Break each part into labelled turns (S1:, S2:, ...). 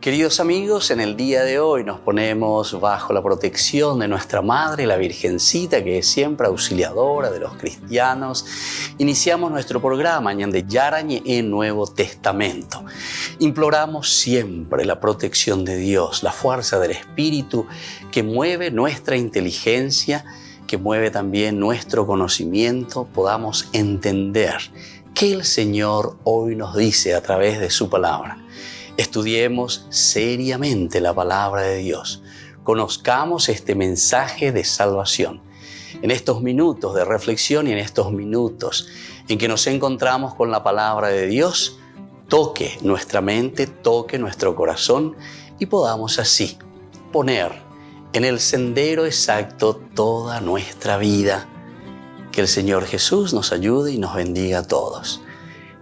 S1: Queridos amigos, en el día de hoy nos ponemos bajo la protección de nuestra Madre, la Virgencita, que es siempre auxiliadora de los cristianos. Iniciamos nuestro programa Ñande Yarañe en Nuevo Testamento. Imploramos siempre la protección de Dios, la fuerza del Espíritu que mueve nuestra inteligencia, que mueve también nuestro conocimiento, podamos entender qué el Señor hoy nos dice a través de su palabra. Estudiemos seriamente la palabra de Dios. Conozcamos este mensaje de salvación. En estos minutos de reflexión y en estos minutos en que nos encontramos con la palabra de Dios, toque nuestra mente, toque nuestro corazón y podamos así poner en el sendero exacto toda nuestra vida. Que el Señor Jesús nos ayude y nos bendiga a todos.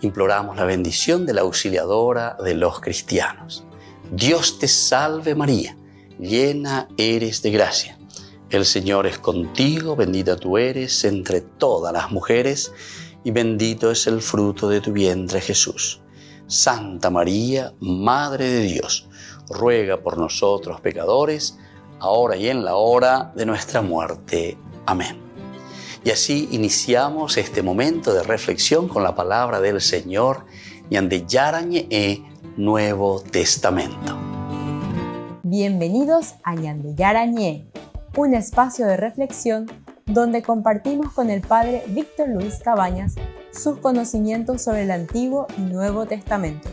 S1: Imploramos la bendición de la auxiliadora de los cristianos. Dios te salve María, llena eres de gracia. El Señor es contigo, bendita tú eres entre todas las mujeres y bendito es el fruto de tu vientre Jesús. Santa María, Madre de Dios, ruega por nosotros pecadores, ahora y en la hora de nuestra muerte. Amén. Y así iniciamos este momento de reflexión con la palabra del Señor, Ñande Yarañe Nuevo Testamento.
S2: Bienvenidos a Ñande Yarañe, un espacio de reflexión donde compartimos con el Padre Víctor Luis Cabañas sus conocimientos sobre el Antiguo y Nuevo Testamento.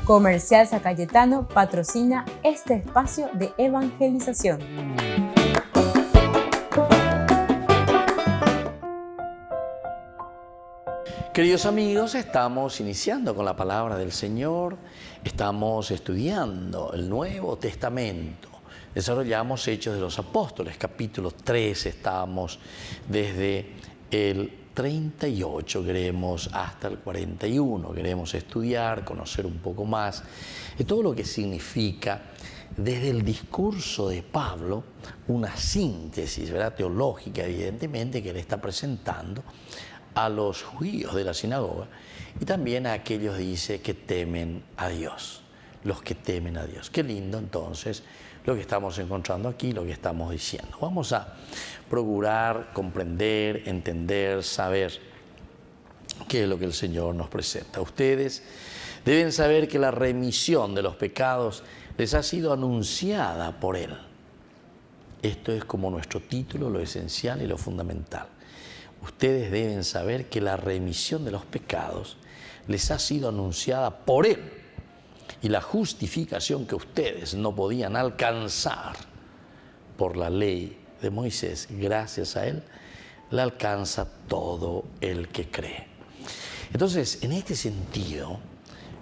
S2: Comercial San Cayetano patrocina este espacio de evangelización.
S1: Queridos amigos, estamos iniciando con la palabra del Señor, estamos estudiando el Nuevo Testamento. Desarrollamos Hechos de los Apóstoles, capítulo 3, estamos desde el 38, queremos hasta el 41, queremos estudiar, conocer un poco más de todo lo que significa desde el discurso de Pablo, una síntesis, ¿verdad?, teológica, evidentemente, que él está presentando a los judíos de la sinagoga y también a aquellos, dice, que temen a Dios, los que temen a Dios. Qué lindo entonces lo que estamos encontrando aquí, lo que estamos diciendo. Vamos a procurar comprender, entender, saber qué es lo que el Señor nos presenta. Ustedes deben saber que la remisión de los pecados les ha sido anunciada por Él. Esto es como nuestro título, lo esencial y lo fundamental. Ustedes deben saber que la remisión de los pecados les ha sido anunciada por Él. Y la justificación que ustedes no podían alcanzar por la ley de Moisés, gracias a Él, la alcanza todo el que cree. Entonces, en este sentido,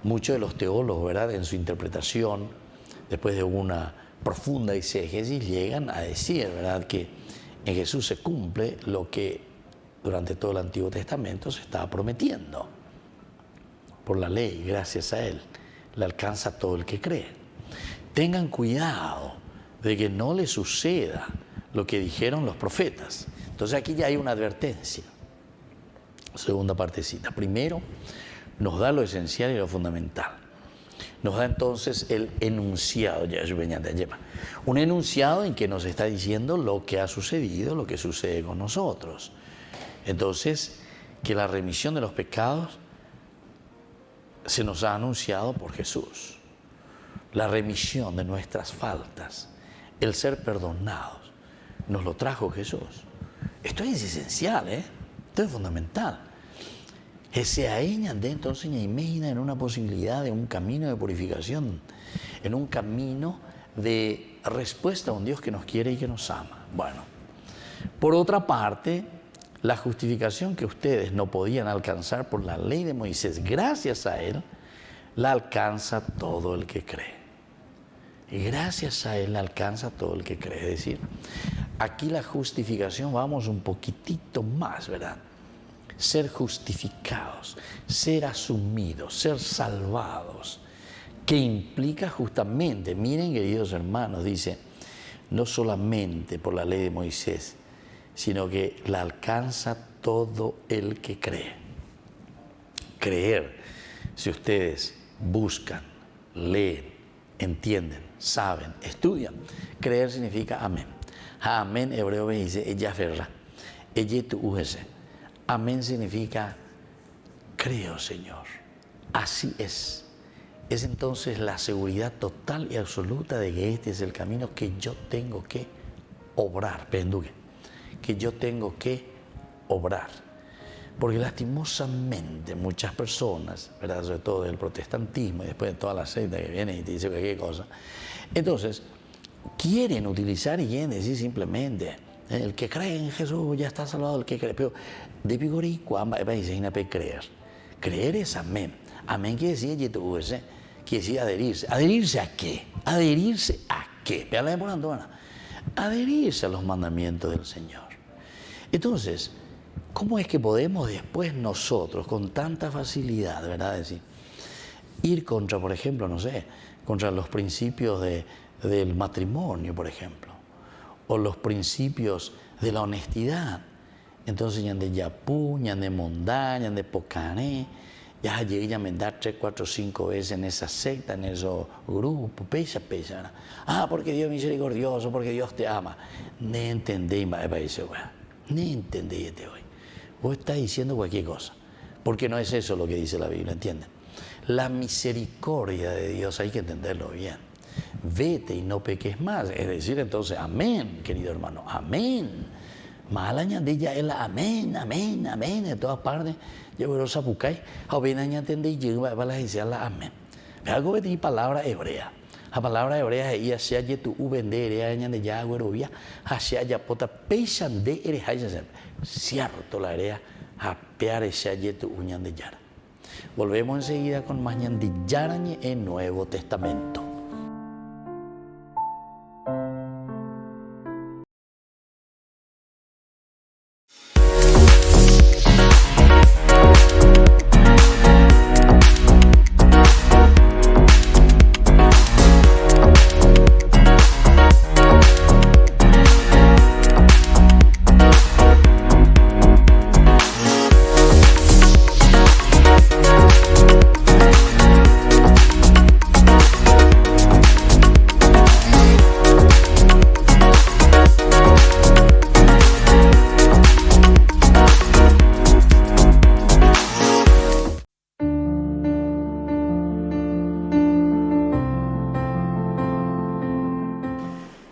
S1: muchos de los teólogos, ¿verdad?, en su interpretación, después de una profunda exégesis, llegan a decir, ¿verdad?, que en Jesús se cumple lo que durante todo el Antiguo Testamento se estaba prometiendo. Por la ley, gracias a Él, le alcanza todo el que cree. Tengan cuidado de que no les suceda lo que dijeron los profetas. Entonces aquí ya hay una advertencia. Segunda partecita. Primero, nos da lo esencial y lo fundamental. Nos da entonces el enunciado, un enunciado en que nos está diciendo lo que ha sucedido, lo que sucede con nosotros. Entonces, que la remisión de los pecados se nos ha anunciado por Jesús. La remisión de nuestras faltas, el ser perdonados, nos lo trajo Jesús. Esto es esencial, esto es fundamental. Ese añade entonces imagina en una posibilidad de un camino de purificación, en un camino de respuesta a un Dios que nos quiere y que nos ama. Bueno, por otra parte, la justificación que ustedes no podían alcanzar por la ley de Moisés, gracias a Él, la alcanza todo el que cree. Y gracias a Él la alcanza todo el que cree. Es decir, aquí la justificación, vamos un poquitito más, ¿verdad? Ser justificados, ser asumidos, ser salvados, que implica justamente, miren queridos hermanos, dice, no solamente por la ley de Moisés, sino que la alcanza todo el que cree. Creer, si ustedes buscan, leen, entienden, saben, estudian, creer significa amén. Amén hebreo dice ella ferra, ella tu ujese. Amén significa creo, Señor. Así es. Es entonces la seguridad total y absoluta de que este es el camino que yo tengo que obrar, penduque, que yo tengo que obrar. Porque lastimosamente muchas personas, ¿verdad?, sobre todo del protestantismo y después de toda la secta que viene y te dice cualquier cosa, entonces quieren utilizar y quieren decir simplemente, el que cree en Jesús ya está salvado, el que cree. Pero de Pigorí, cuando dice creer. Creer es amén. Amén quiere decir quiere decir adherirse. ¿Adherirse a qué? ¿Adherirse a qué? Adherirse a los mandamientos del Señor. Entonces, ¿cómo es que podemos después nosotros, con tanta facilidad, ¿verdad?, decir, ir contra, por ejemplo, no sé, contra los principios del matrimonio, por ejemplo, o los principios de la honestidad? Entonces, ya de Yapú, ya de Mondá, ya de Pocané, ya llegué a mandar 3, 4, 5 veces en esa secta, en esos grupos, pesa, ¿verdad? Ah, porque Dios es misericordioso, porque Dios te ama. No entendí, ni entendí hoy. Vos estás diciendo cualquier cosa, porque no es eso lo que dice la Biblia, ¿entienden? La misericordia de Dios hay que entenderlo bien. Vete y no peques más. Es decir, entonces, amén, querido hermano, amén. Más la añadilla es la amén, amén, amén, de todas partes. Yo veo los apucay, a ver, añadende y llega para decir la amén. Algo que tiene palabra hebrea. La palabra hebrea es hacia ya tu vender, añade ya, güero, hacia ya pota, pesan de eres, cierto, la area, a pear ese ya tu uñan de yara. Volvemos enseguida con mañana de yarañe en Nuevo Testamento.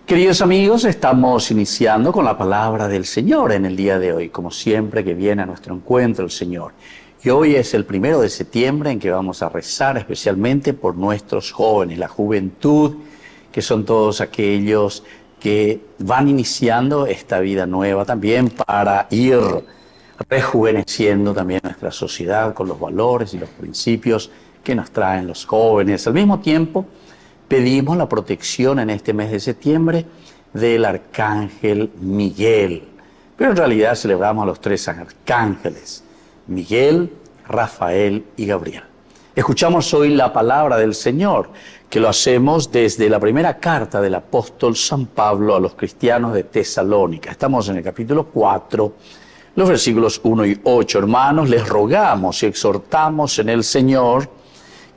S1: Queridos amigos, estamos iniciando con la palabra del Señor en el día de hoy, como siempre que viene a nuestro encuentro el Señor. Y hoy es el 1 de septiembre en que vamos a rezar especialmente por nuestros jóvenes, la juventud, que son todos aquellos que van iniciando esta vida nueva también para ir rejuveneciendo también nuestra sociedad con los valores y los principios que nos traen los jóvenes. Al mismo tiempo, pedimos la protección en este mes de septiembre del arcángel Miguel. Pero en realidad celebramos a los 3 arcángeles, Miguel, Rafael y Gabriel. Escuchamos hoy la palabra del Señor, que lo hacemos desde la primera carta del apóstol San Pablo a los cristianos de Tesalónica. Estamos en el capítulo 4, los versículos 1 y 8. Hermanos, les rogamos y exhortamos en el Señor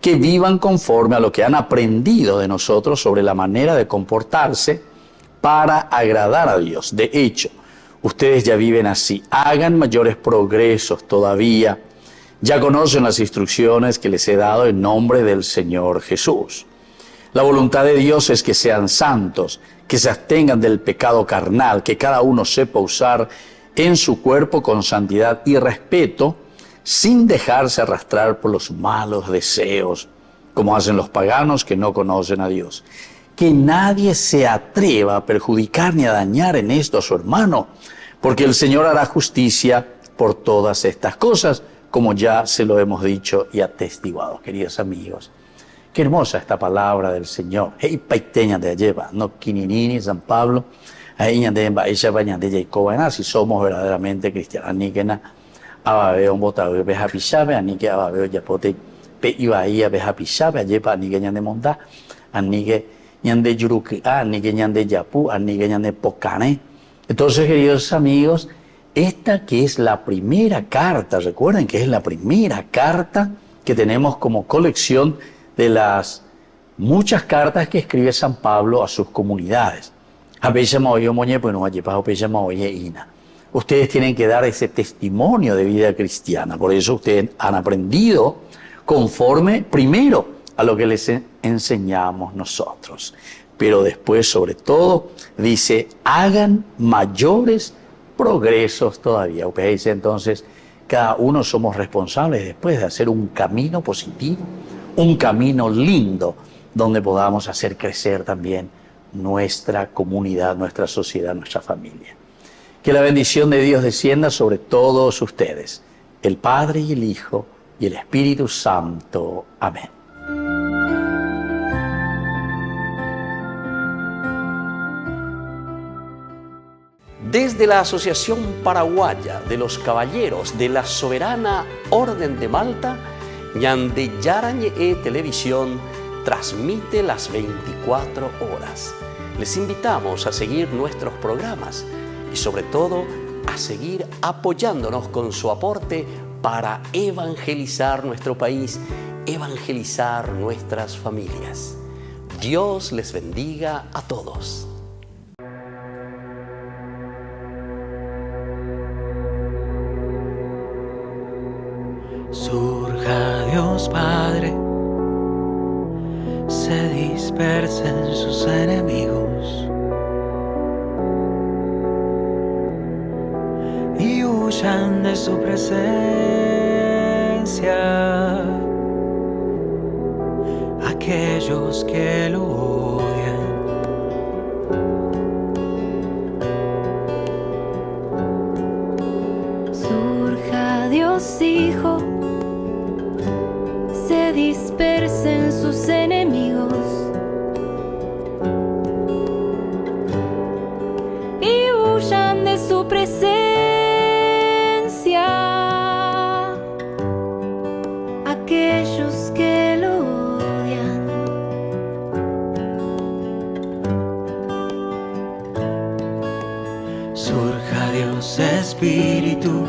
S1: que vivan conforme a lo que han aprendido de nosotros sobre la manera de comportarse para agradar a Dios. De hecho, ustedes ya viven así. Hagan mayores progresos todavía. Ya conocen las instrucciones que les he dado en nombre del Señor Jesús. La voluntad de Dios es que sean santos, que se abstengan del pecado carnal, que cada uno sepa usar en su cuerpo con santidad y respeto, sin dejarse arrastrar por los malos deseos, como hacen los paganos que no conocen a Dios. Que nadie se atreva a perjudicar ni a dañar en esto a su hermano, porque el Señor hará justicia por todas estas cosas, como ya se lo hemos dicho y atestiguado. Queridos amigos, qué hermosa esta palabra del Señor. Hey, paiteña de lleva, no Quininini, San Pablo, ahí de Jacob, si somos verdaderamente cristianos, ni que nada. Ababeo botado beja pisabe ani que ababeo yapote pe ibaía beja pisabe ayepa ani que ñande monda ani que ñande yuruki ani que ñande yapu ani que ñande pokane Entonces, queridos amigos, esta que es la primera carta, recuerden que es la primera carta que tenemos como colección de las muchas cartas que escribe San Pablo a sus comunidades. Ustedes tienen que dar ese testimonio de vida cristiana, por eso ustedes han aprendido conforme primero a lo que les enseñamos nosotros. Pero después, sobre todo, dice, hagan mayores progresos todavía. Dice entonces, cada uno somos responsables después de hacer un camino positivo, un camino lindo, donde podamos hacer crecer también nuestra comunidad, nuestra sociedad, nuestra familia. Que la bendición de Dios descienda sobre todos ustedes, el Padre y el Hijo y el Espíritu Santo. Amén. Desde la Asociación Paraguaya de los Caballeros de la Soberana Orden de Malta, Ñande Yarañe Televisión transmite las 24 horas. Les invitamos a seguir nuestros programas y sobre todo a seguir apoyándonos con su aporte para evangelizar nuestro país, evangelizar nuestras familias. Dios les bendiga a todos.
S3: Surja Dios Padre, se dispersen sus enemigos y huyan de su presencia aquellos que lo odian.
S4: Surja Dios Hijo, se dispersen sus enemigos y huyan de su presencia aquellos que lo odian.
S3: Surja Dios Espíritu,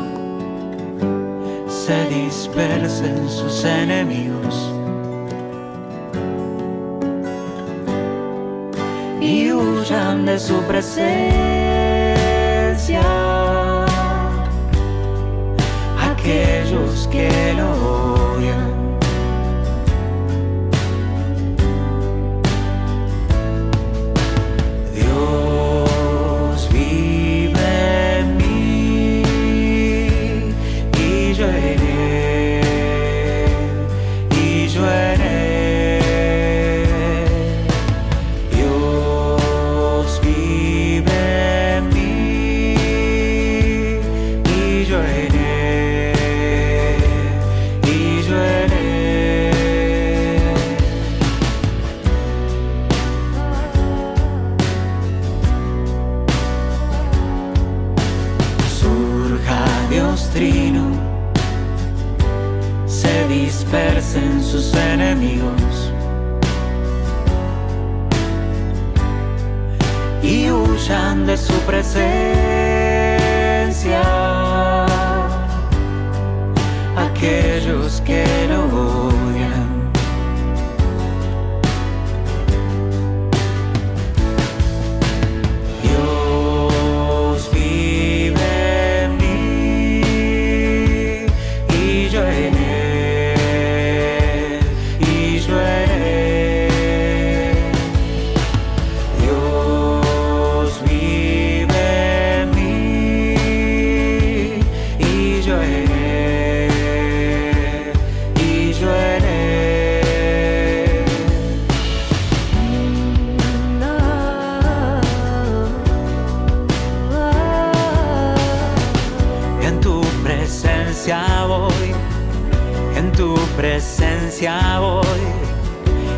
S3: se dispersen sus enemigos y huyan de su presencia aquellos que lo odian. Dios vive en mí y yo en él, y yo en él. Dios vive en mí y yo en él, y yo en él. Surja Dios Trino, se dispersen sus enemigos y huyan de su presencia aquellos que lo odian. Dios vive en mí y yo en él, y yo en él. Dios vive en mí y yo en él, y yo en él. En tu presencia voy, en tu presencia voy,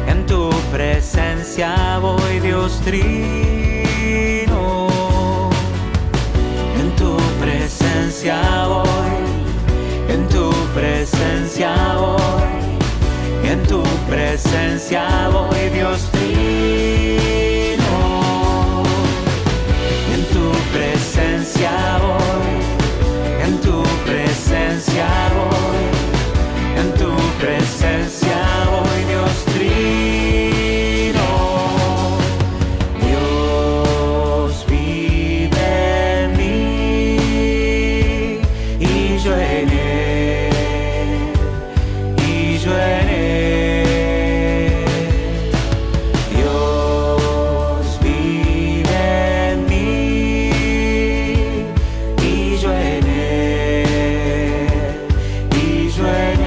S3: en tu presencia voy, Dios Trino. En tu presencia voy, en tu presencia voy, en tu presencia voy, Dios Trino. En tu presencia en Él, y yo en Él. Dios vive en mí, y yo en Él, y yo en Él.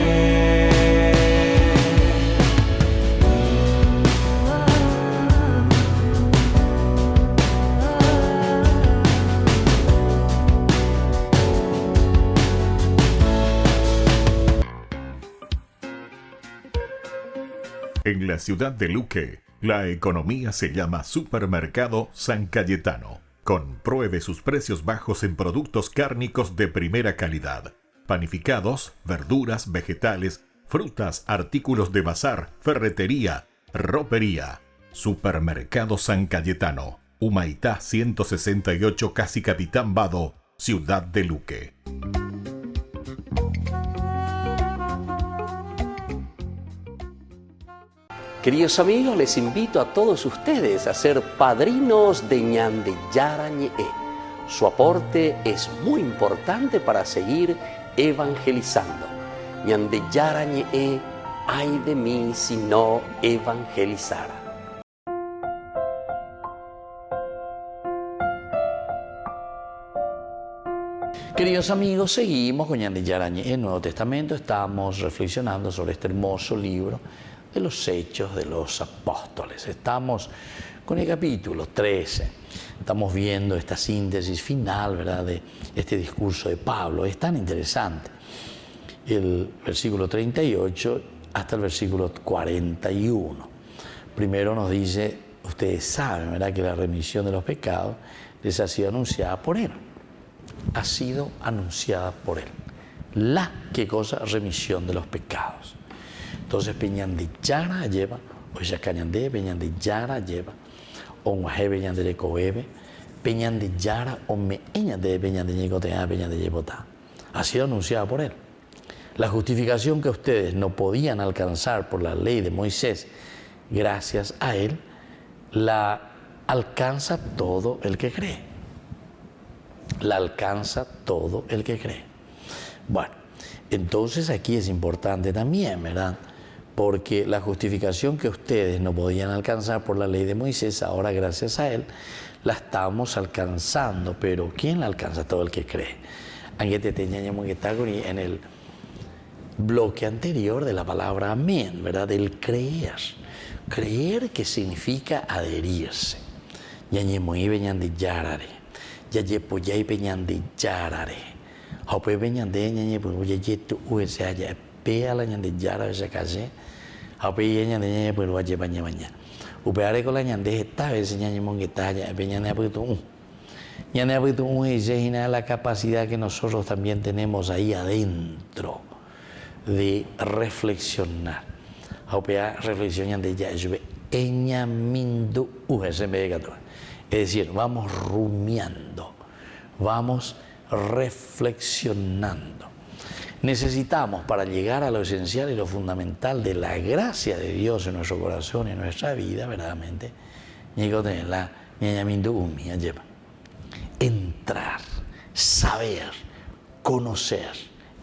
S5: En la ciudad de Luque, la economía se llama Supermercado San Cayetano. Compruebe sus precios bajos en productos cárnicos de primera calidad. Panificados, verduras, vegetales, frutas, artículos de bazar, ferretería, ropería. Supermercado San Cayetano, Humaitá 168, Casi Capitán Vado, ciudad de Luque.
S6: Queridos amigos, les invito a todos ustedes a ser padrinos de Ñande Yara Ñe'e. Su aporte es muy importante para seguir evangelizando. Ñande Yara Ñe'e, ay de mí si no evangelizara.
S1: Queridos amigos, seguimos con Ñande Yara Ñe'e, el Nuevo Testamento. Estamos reflexionando sobre este hermoso libro de los Hechos de los Apóstoles. Estamos con el capítulo 13. Estamos viendo esta síntesis final, ¿verdad?, de este discurso de Pablo. Es tan interesante. El versículo 38 hasta el versículo 41. Primero nos dice, ustedes saben, ¿verdad?, que la remisión de los pecados les ha sido anunciada por Él. Ha sido anunciada por Él. ¿Qué cosa? Remisión de los pecados. Entonces, Peñande Yara lleva, o ya Cañande, Peñande Yara lleva, o Muaje Peñande de Coebe, Peñande Yara, o Meñande Peñande Ñecotea, Peñande Yepotá. Ha sido anunciada por Él. La justificación que ustedes no podían alcanzar por la ley de Moisés, gracias a Él, la alcanza todo el que cree. La alcanza todo el que cree. Bueno, entonces aquí es importante también, ¿verdad?, porque la justificación que ustedes no podían alcanzar por la ley de Moisés, ahora gracias a Él, la estamos alcanzando. Pero ¿quién la alcanza? Todo el que cree. Aunque te teníamos que estar en el bloque anterior de la palabra amén, ¿verdad?, del creer. Creer, que significa adherirse. Ñañemoí Peñande Yarare, Yayepoyay Peñande Yarare, Jope Peñande Ñañepo, Yayetu USA, Yapea la Ñande Yara, Yacaye, Jope Ñande Ñañepo, Yayepaña Baña. Upeare con la Ñande, esta vez Ñañemon que talla, Peñande Aputu. Ñande Aputu es la capacidad que nosotros también tenemos ahí adentro de reflexionar. Jopea reflexión Ñande Ya, Eñamindu USM. Es decir, vamos rumiando, vamos reflexionando. Necesitamos, para llegar a lo esencial y lo fundamental de la gracia de Dios en nuestro corazón y en nuestra vida, verdaderamente, entrar, saber, conocer,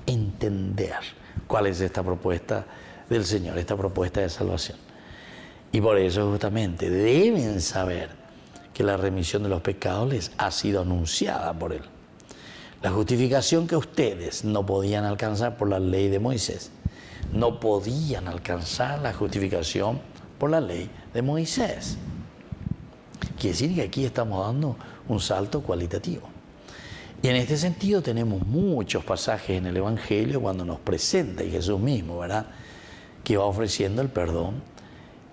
S1: entender cuál es esta propuesta del Señor, esta propuesta de salvación. Y por eso justamente deben saber que la remisión de los pecados les ha sido anunciada por Él. La justificación que ustedes no podían alcanzar por la ley de Moisés, no podían alcanzar la justificación por la ley de Moisés. Quiere decir que aquí estamos dando un salto cualitativo. Y en este sentido tenemos muchos pasajes en el Evangelio cuando nos presenta, y Jesús mismo, ¿verdad?, que va ofreciendo el perdón,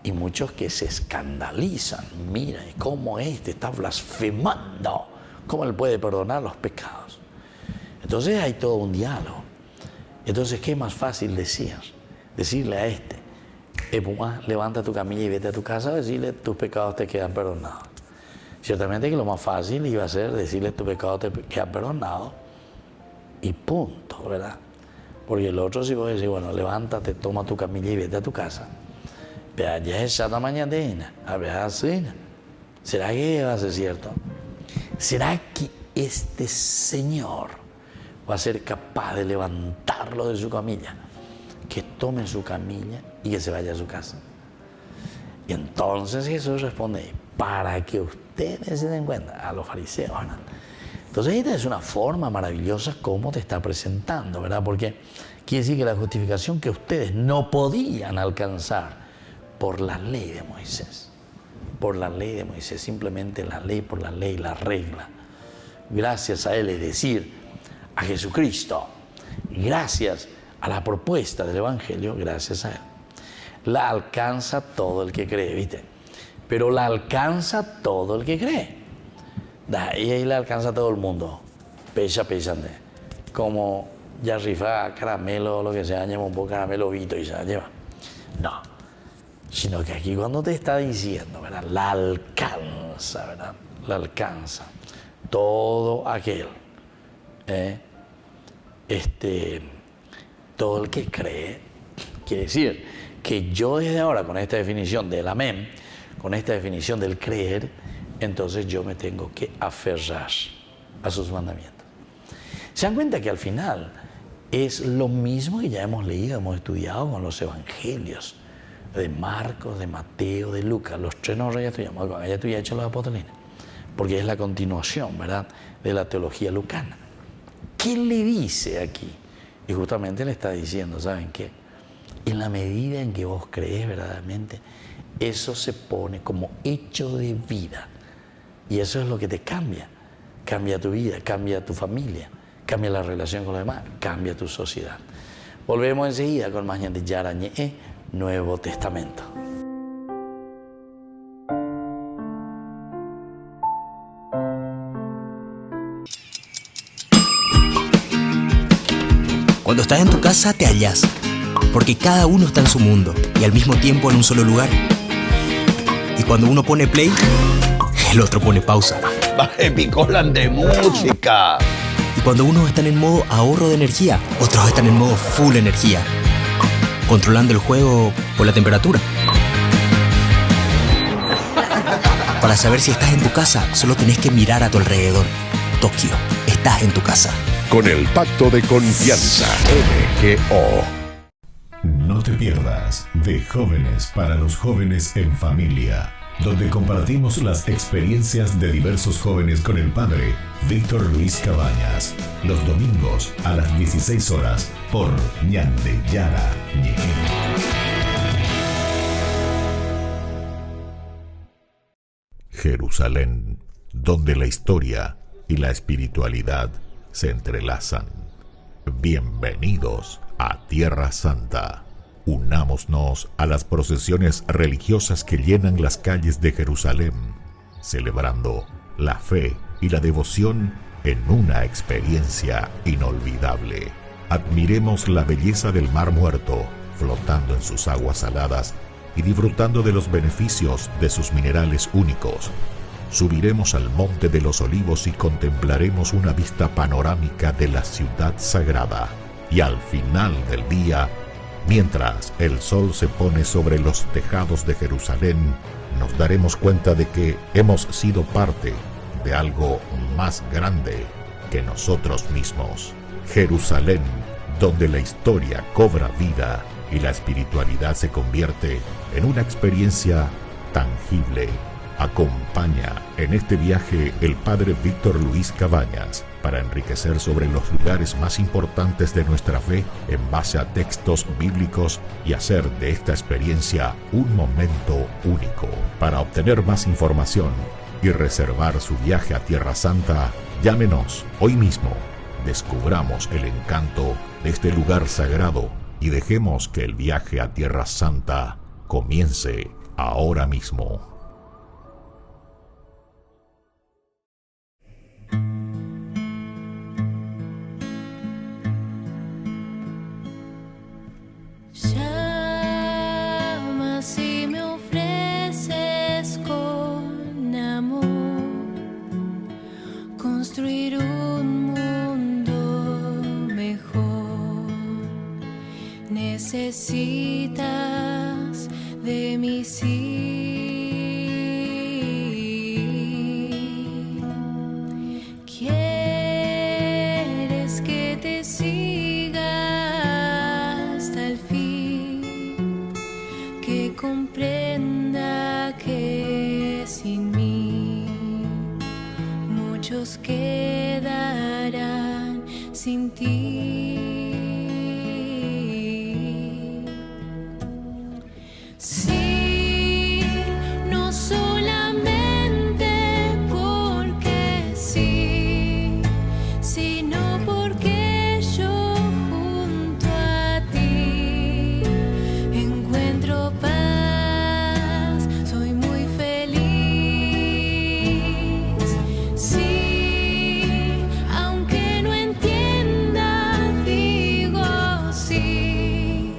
S1: y muchos que se escandalizan. Mira, ¿cómo está blasfemando? ¿Cómo Él puede perdonar los pecados? Entonces hay todo un diálogo. Entonces, ¿qué es más fácil decir? Decirle a levanta tu camilla y vete a tu casa, decirle tus pecados te quedan perdonados. Ciertamente que lo más fácil iba a ser decirle tus pecados te quedan perdonados y punto, ¿verdad? Porque el otro, si vos decís, bueno, levántate, toma tu camilla y vete a tu casa, pero ya es esa mañana, a ver, así. ¿Será que va a ser cierto? ¿Será que este Señor va a ser capaz de levantarlo de su camilla, que tome su camilla y que se vaya a su casa. Y entonces Jesús responde, para que ustedes se den cuenta, a los fariseos, ¿verdad? Entonces esta es una forma maravillosa como te está presentando, ¿verdad? Porque quiere decir que la justificación que ustedes no podían alcanzar por la ley de Moisés, simplemente la ley por la ley, la regla, gracias a Él, es decir, a Jesucristo, gracias a la propuesta del Evangelio, gracias a Él, la alcanza todo el que cree, ¿viste? Pero la alcanza todo el que cree. Y ahí la alcanza todo el mundo. Pecha, como ya rifa caramelo, lo que sea, lleva un poco caramelo vito y se la lleva. No, sino que aquí cuando te está diciendo, ¿verdad? La alcanza, ¿verdad? La alcanza todo aquel, todo el que cree, quiere decir que yo desde ahora con esta definición del amén, con esta definición del creer, entonces yo me tengo que aferrar a sus mandamientos. ¿Se dan cuenta que al final es lo mismo que ya hemos leído, hemos estudiado con los evangelios de Marcos, de Mateo, de Lucas? Los tres nosotros ya estudiamos, ya tú ya hecho los apóstoles, porque es la continuación, ¿verdad?, de la teología lucana. ¿Qué le dice aquí? Y justamente le está diciendo, ¿saben qué? En la medida en que vos crees verdaderamente, eso se pone como hecho de vida. Y eso es lo que te cambia. Cambia tu vida, cambia tu familia, cambia la relación con los demás, cambia tu sociedad. Volvemos enseguida con más Ñande Yarañe, Nuevo Testamento.
S7: Cuando estás en tu casa te hallas, porque cada uno está en su mundo y al mismo tiempo en un solo lugar. Y cuando uno pone play, el otro pone pausa.
S8: Baje picolan de música.
S7: Y cuando unos están en modo ahorro de energía, otros están en modo full energía, controlando el juego por la temperatura. Para saber si estás en tu casa, solo tenés que mirar a tu alrededor. Tokio, estás en tu casa.
S9: Con el Pacto de Confianza, MGO.
S5: No te pierdas de Jóvenes para los Jóvenes en Familia, donde compartimos las experiencias de diversos jóvenes con el padre Víctor Luis Cabañas, los domingos a las 16 horas por Ñande Yarañe. Jerusalén, donde la historia y la espiritualidad se entrelazan. Bienvenidos a Tierra Santa. Unámonos a las procesiones religiosas que llenan las calles de Jerusalén, celebrando la fe y la devoción en una experiencia inolvidable. Admiremos la belleza del Mar Muerto, flotando en sus aguas saladas y disfrutando de los beneficios de sus minerales únicos. Subiremos al Monte de los Olivos y contemplaremos una vista panorámica de la ciudad sagrada. Y al final del día, mientras el sol se pone sobre los tejados de Jerusalén, nos daremos cuenta de que hemos sido parte de algo más grande que nosotros mismos. Jerusalén, donde la historia cobra vida y la espiritualidad se convierte en una experiencia tangible. Acompaña en este viaje el padre Víctor Luis Cabañas para enriquecer sobre los lugares más importantes de nuestra fe en base a textos bíblicos y hacer de esta experiencia un momento único. Para obtener más información y reservar su viaje a Tierra Santa, llámenos hoy mismo. Descubramos el encanto de este lugar sagrado y dejemos que el viaje a Tierra Santa comience ahora mismo.
S4: Llamas y me ofreces con amor construir un mundo mejor. Necesitas de mi sí. Quieres que muchos quedarán sin ti. Sí, no solamente porque sí, sino porque yo junto a ti encuentro paz, soy muy feliz. Sí, aunque no entienda, digo sí,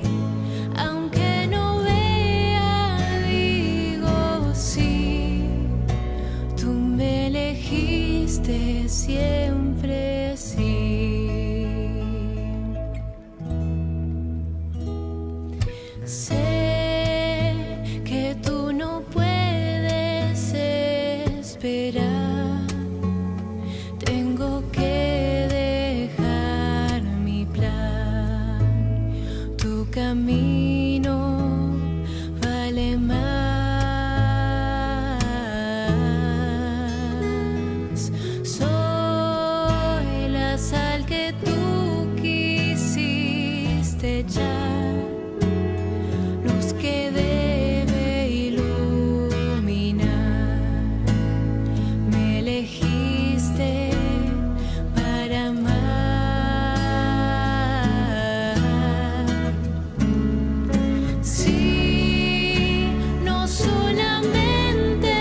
S4: aunque no vea, digo sí, tú me elegiste siempre sí. Sé que tú no puedes esperar, tengo que dejar mi plan, tu camino vale más. Soy la sal que tú quisiste echar, luz que debe iluminar. Me elegiste para amar. Sí, no solamente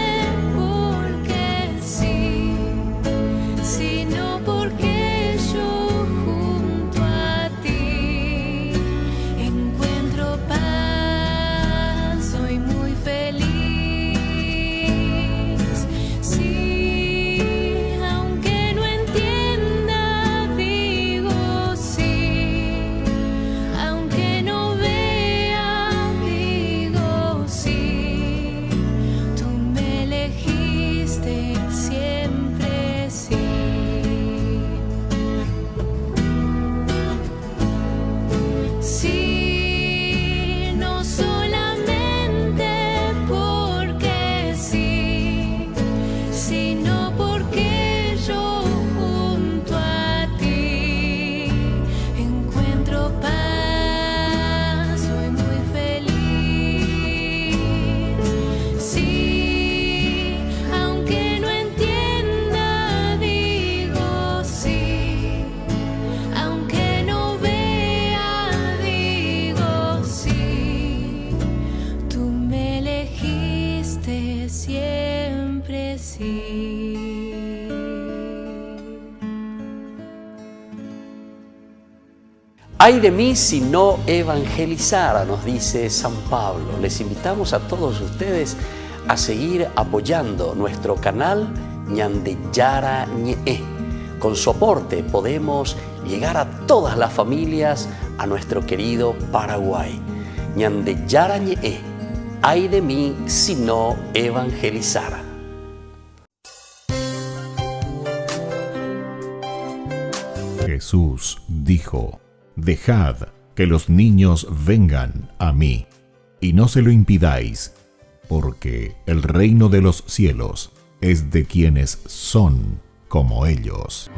S4: porque sí, sino porque yo junto a ti encuentro paz, soy muy feliz. Sí, aunque no entienda, digo sí, aunque no vea, digo sí, tú me elegiste siempre sí. Sí, no solamente porque sí, sino porque yo junto a ti encuentro paz, soy muy feliz. Sí, aunque no entienda, digo sí, aunque no vea, digo sí, tú me elegiste siempre sí.
S6: Ay de mí si no evangelizara, nos dice San Pablo. Les invitamos a todos ustedes a seguir apoyando nuestro canal Ñande Yarañe. Con su aporte podemos llegar a todas las familias, a nuestro querido Paraguay. Ñande Yarañe. Ay de mí si no evangelizara.
S5: Jesús dijo: Dejad que los niños vengan a mí, y no se lo impidáis, porque el reino de los cielos es de quienes son como ellos.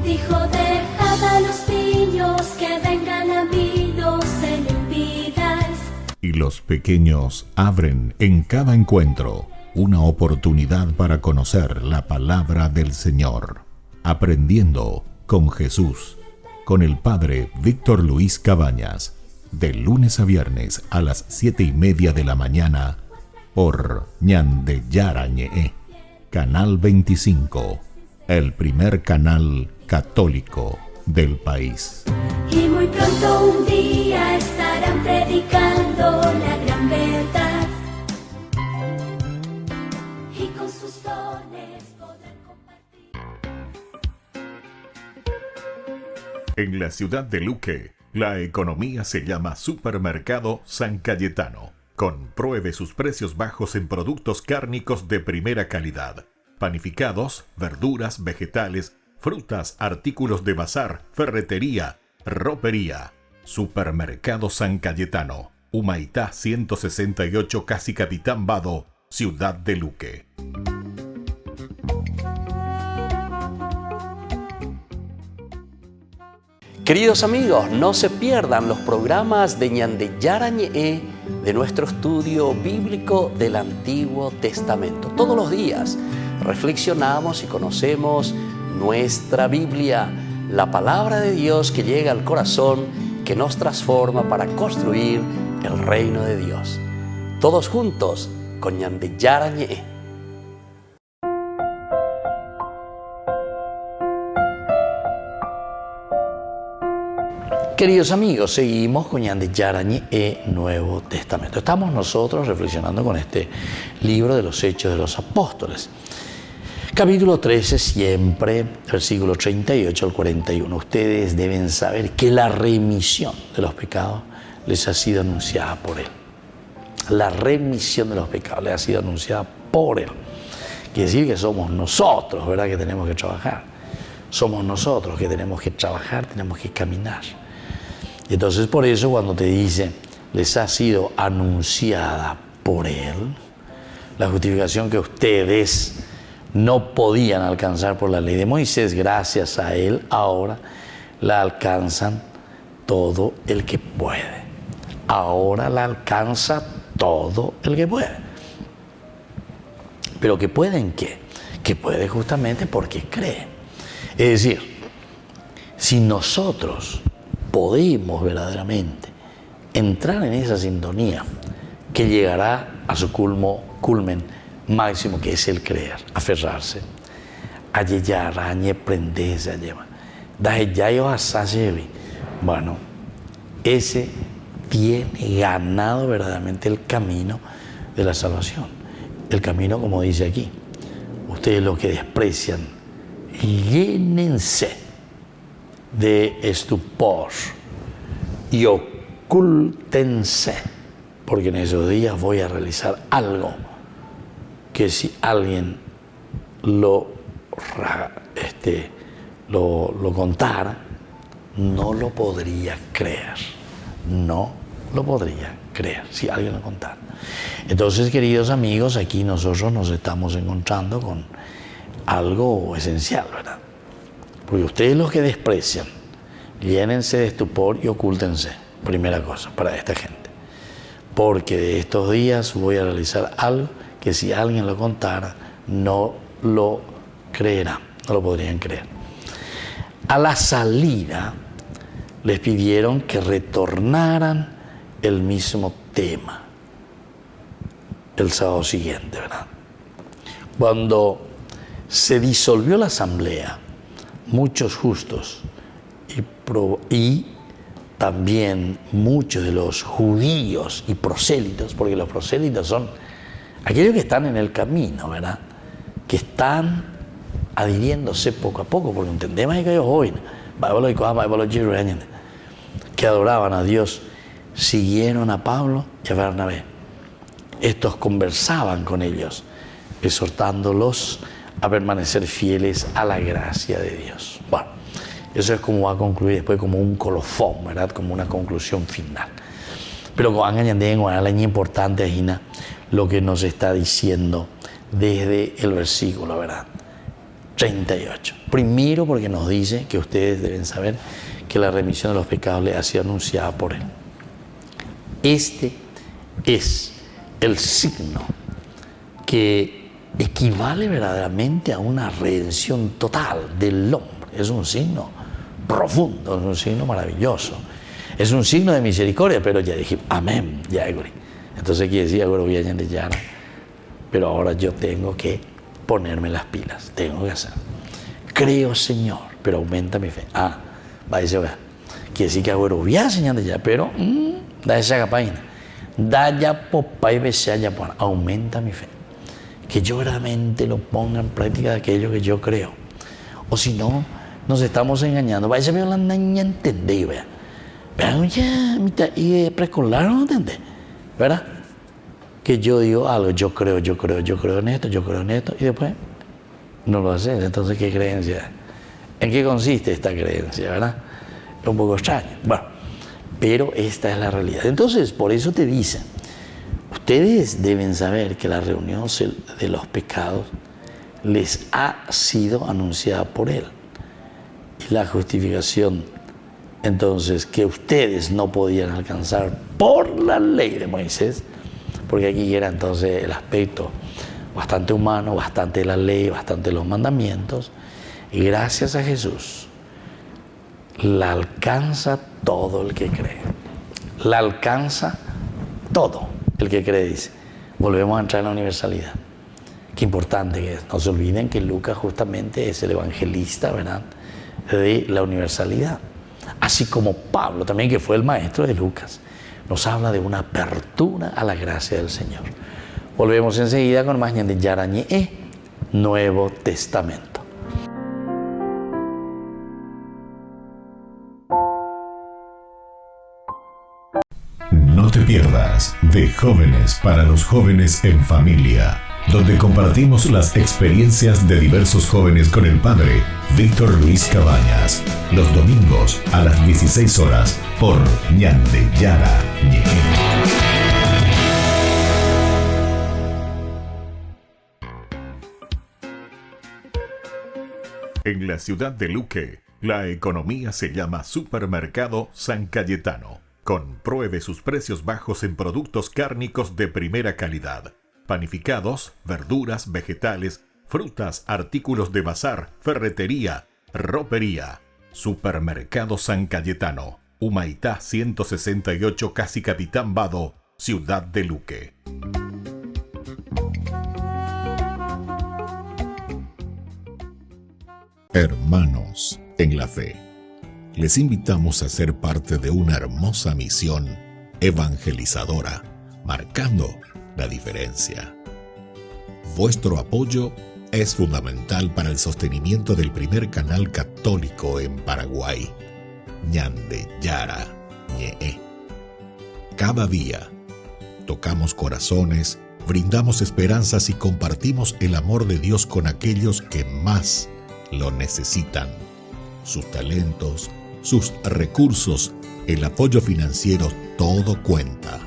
S10: Dijo: dejad a los niños que vengan a mí, no se lo impidáis.
S5: Y los pequeños abren en cada encuentro una oportunidad para conocer la palabra del Señor, aprendiendo con Jesús, con el Padre Víctor Luis Cabañas, de lunes a viernes a las 7:30 de la mañana, por Ñande Yarañe, Canal 25, el primer canal católico del país.
S10: Y muy pronto un día estarán predicando la gran verdad, y con sus dones podrán compartir.
S5: En la ciudad de Luque, la economía se llama Supermercado San Cayetano. Compruebe sus precios bajos en productos cárnicos de primera calidad. Panificados, verduras, vegetales, frutas, artículos de bazar, ferretería, ropería. Supermercado San Cayetano, Humaitá 168, Casi Capitán Vado, Ciudad de Luque.
S6: Queridos amigos, no se pierdan los programas de Ñande Yarañe de nuestro estudio bíblico del Antiguo Testamento. Todos los días reflexionamos y conocemos nuestra Biblia, la palabra de Dios que llega al corazón, que nos transforma para construir el reino de Dios. Todos juntos con Ñande Yarañe.
S1: Queridos amigos, seguimos con Ñande Yarañe Nuevo Testamento. Estamos nosotros reflexionando con este libro de los Hechos de los Apóstoles. Capítulo 13, siempre, versículo 38 al 41. Ustedes deben saber que la remisión de los pecados les ha sido anunciada por Él. La remisión de los pecados les ha sido anunciada por Él. Quiere decir que somos nosotros, ¿verdad?, que tenemos que trabajar. Somos nosotros que tenemos que trabajar, tenemos que caminar. Y entonces por eso cuando te dice, les ha sido anunciada por Él, la justificación que ustedes no podían alcanzar por la ley de Moisés, gracias a Él ahora la alcanzan todo el que puede. Ahora la alcanza todo el que puede. ¿Pero que puede en qué? Que puede justamente porque cree. Es decir, si nosotros podemos verdaderamente entrar en esa sintonía que llegará a su culmen máximo, que es el creer, aferrarse. Bueno, ese tiene ganado verdaderamente el camino de la salvación. El camino, como dice aquí, ustedes los que desprecian, llénense de estupor y ocúltense, porque en esos días voy a realizar algo que si alguien lo contara, no lo podría creer. No lo podría creer si alguien lo contara. Entonces, queridos amigos, aquí nosotros nos estamos encontrando con algo esencial, ¿verdad? Porque ustedes los que desprecian, llénense de estupor y ocúltense. Primera cosa para esta gente. Porque de estos días voy a realizar algo que si alguien lo contara, no lo creerán, no lo podrían creer. A la salida les pidieron que retornaran el mismo tema el sábado siguiente, ¿verdad? Cuando se disolvió la asamblea, muchos justos y también muchos de los judíos y prosélitos, porque los prosélitos son aquellos que están en el camino, ¿verdad?, que están adhiriéndose poco a poco, porque entendemos que ellos hoy, que adoraban a Dios, siguieron a Pablo y a Bernabé. Estos conversaban con ellos, exhortándolos a permanecer fieles a la gracia de Dios. Bueno, eso es como va a concluir después, como un colofón, ¿verdad?, como una conclusión final. Pero con la importante es lo que nos está diciendo desde el versículo, ¿verdad?, 38. Primero, porque nos dice que ustedes deben saber que la remisión de los pecados les ha sido anunciada por Él. Este es el signo que equivale verdaderamente a una redención total del hombre. Es un signo profundo, es un signo maravilloso, es un signo de misericordia, pero ya dije, amén, ya. Entonces quiere decir, pero ahora yo tengo que ponerme las pilas, tengo que hacer. Creo, Señor, pero aumenta mi fe. Va a decir, quiere decir que voy a enseñar ya, pero da esa capaina. Da ya popa y besea ya, aumenta mi fe. Que yo realmente lo ponga en práctica de aquello que yo creo. O si no, nos estamos engañando. Vaya a ver la niña entendí, vea. Vean ya, y preescolar no entendé, ¿verdad? Que yo digo algo, yo creo en esto, y después no lo haces. Entonces, ¿qué creencia? ¿En qué consiste esta creencia, verdad? Es un poco extraño. Bueno, pero esta es la realidad. Entonces, por eso te dicen, ustedes deben saber que la reunión de los pecados les ha sido anunciada por Él. Y la justificación entonces que ustedes no podían alcanzar por la ley de Moisés, porque aquí era entonces el aspecto bastante humano, bastante la ley, bastante los mandamientos, y gracias a Jesús la alcanza todo el que cree. La alcanza todo el que cree, dice. Volvemos a entrar en la universalidad. Qué importante que es. No se olviden que Lucas justamente es el evangelista, ¿verdad?, de la universalidad. Así como Pablo también, que fue el maestro de Lucas, nos habla de una apertura a la gracia del Señor. Volvemos enseguida con más Ñande Yarañe, Nuevo Testamento.
S5: No te pierdas de Jóvenes para los Jóvenes en Familia, donde compartimos las experiencias de diversos jóvenes con el padre Víctor Luis Cabañas, los domingos a las 16 horas por Ñande Yarañe. En la ciudad de Luque, la economía se llama Supermercado San Cayetano. Compruebe sus precios bajos en productos cárnicos de primera calidad. Panificados, verduras, vegetales, frutas, artículos de bazar, ferretería, ropería. Supermercado San Cayetano, Humaitá 168, Casi Capitán Vado, ciudad de Luque. Hermanos en la fe, les invitamos a ser parte de una hermosa misión evangelizadora, marcando la diferencia. Vuestro apoyo es fundamental para el sostenimiento del primer canal católico en Paraguay, Ñande Yarañe. Cada día tocamos corazones, brindamos esperanzas y compartimos el amor de Dios con aquellos que más lo necesitan. Sus talentos, sus recursos, el apoyo financiero, todo cuenta.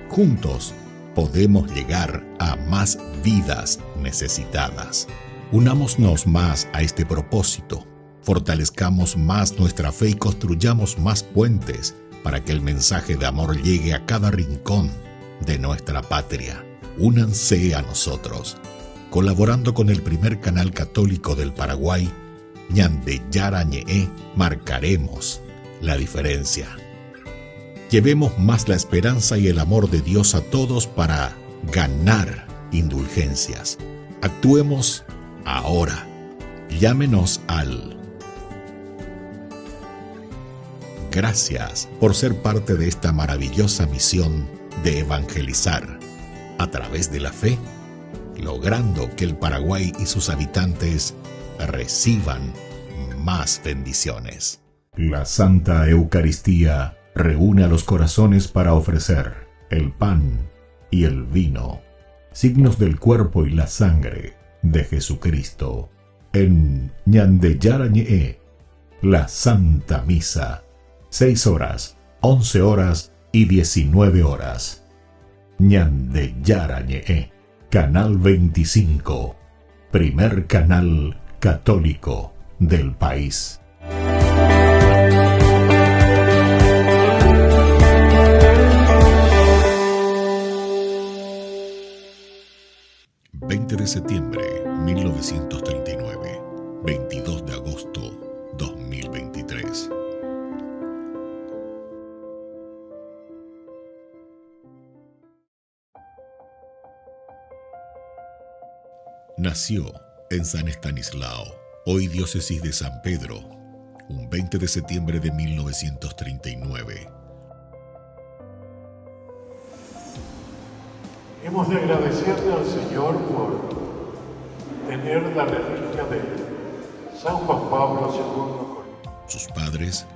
S5: Juntos podemos llegar a más vidas necesitadas. Unámonos más a este propósito, fortalezcamos más nuestra fe y construyamos más puentes para que el mensaje de amor llegue a cada rincón de nuestra patria. Únanse a nosotros, colaborando con el primer canal católico del Paraguay, Ñande Yarañe, marcaremos la diferencia. Llevemos más la esperanza y el amor de Dios a todos para ganar indulgencias. Actuemos ahora. Llámenos al... Gracias por ser parte de esta maravillosa misión de evangelizar a través de la fe, logrando que el Paraguay y sus habitantes reciban más bendiciones. La Santa Eucaristía reúne a los corazones para ofrecer el pan y el vino, signos del cuerpo y la sangre de Jesucristo. En Ñande Yarañe, la Santa Misa, 6 horas, 11 horas y 19 horas. Ñande Yarañe, Canal 25, primer canal católico del país. De septiembre 1939, 22 de agosto 2023. Nació en San Estanislao, hoy diócesis de San Pedro, un 20 de septiembre de 1939.
S11: Hemos de agradecerle al Señor por tener la reliquia de San Juan Pablo II.
S5: Sus padres,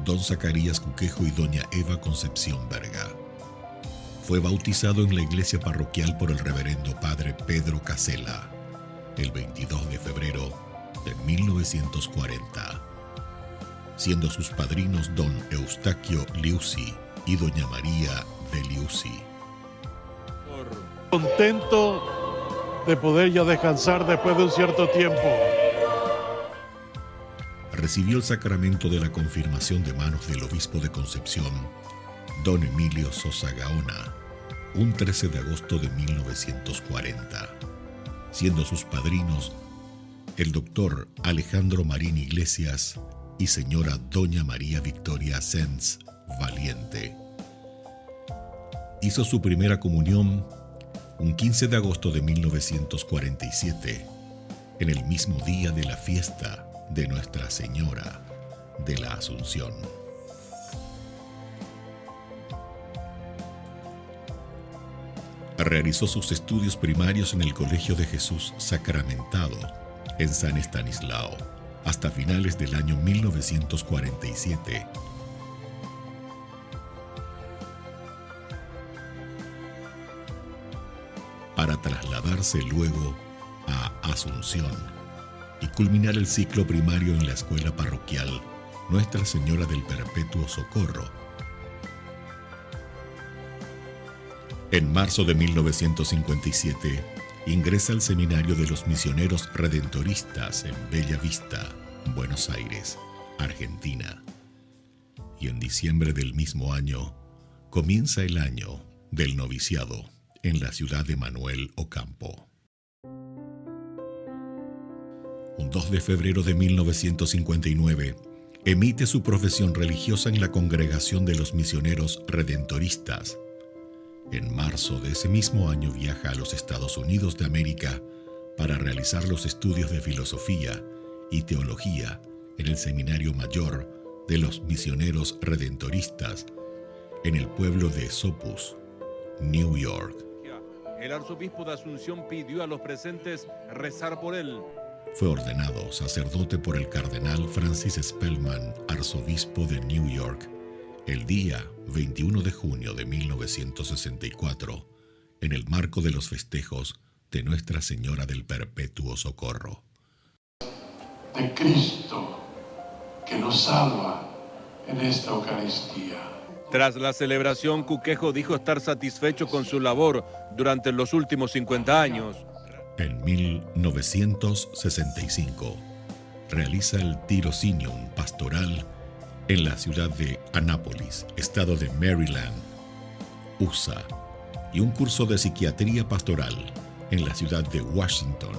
S5: don Zacarías Cuquejo y doña Eva Concepción Verga. Fue bautizado en la iglesia parroquial por el reverendo padre Pedro Casela el 22 de febrero de 1940, siendo sus padrinos don Eustaquio Liuzzi y doña María de Liuzzi.
S11: Contento de poder ya descansar después de un cierto tiempo.
S5: recibió el sacramento de la confirmación de manos del obispo de Concepción, don Emilio Sosa Gaona, un 13 de agosto de 1940, siendo sus padrinos el doctor Alejandro Marín Iglesias y señora doña María Victoria Sens Valiente. Hizo su primera comunión un 15 de agosto de 1947, en el mismo día de la fiesta de Nuestra Señora de la Asunción. Realizó sus estudios primarios en el Colegio de Jesús Sacramentado, en San Estanislao, hasta finales del año 1947. Para trasladarse luego a Asunción y culminar el ciclo primario en la escuela parroquial Nuestra Señora del Perpetuo Socorro. En marzo de 1957, ingresa al Seminario de los Misioneros Redentoristas en Bella Vista, Buenos Aires, Argentina. Y en diciembre del mismo año, comienza el año del noviciado en la ciudad de Manuel Ocampo. Un 2 de febrero de 1959, emite su profesión religiosa en la Congregación de los Misioneros Redentoristas. En marzo de ese mismo año viaja a los Estados Unidos de América para realizar los estudios de filosofía y teología en el Seminario Mayor de los Misioneros Redentoristas en el pueblo de Sopus, New York.
S12: El arzobispo de Asunción pidió a los presentes rezar por él.
S5: Fue ordenado sacerdote por el cardenal Francis Spellman, arzobispo de New York, el día 21 de junio de 1964, en el marco de los festejos de Nuestra Señora del Perpetuo Socorro.
S11: De Cristo, que nos salva en esta Eucaristía.
S12: Tras la celebración, Cuquejo dijo estar satisfecho con su labor durante los últimos 50 años.
S5: En 1965, realiza el tirocinium pastoral en la ciudad de Annapolis, estado de Maryland, USA, y un curso de psiquiatría pastoral en la ciudad de Washington.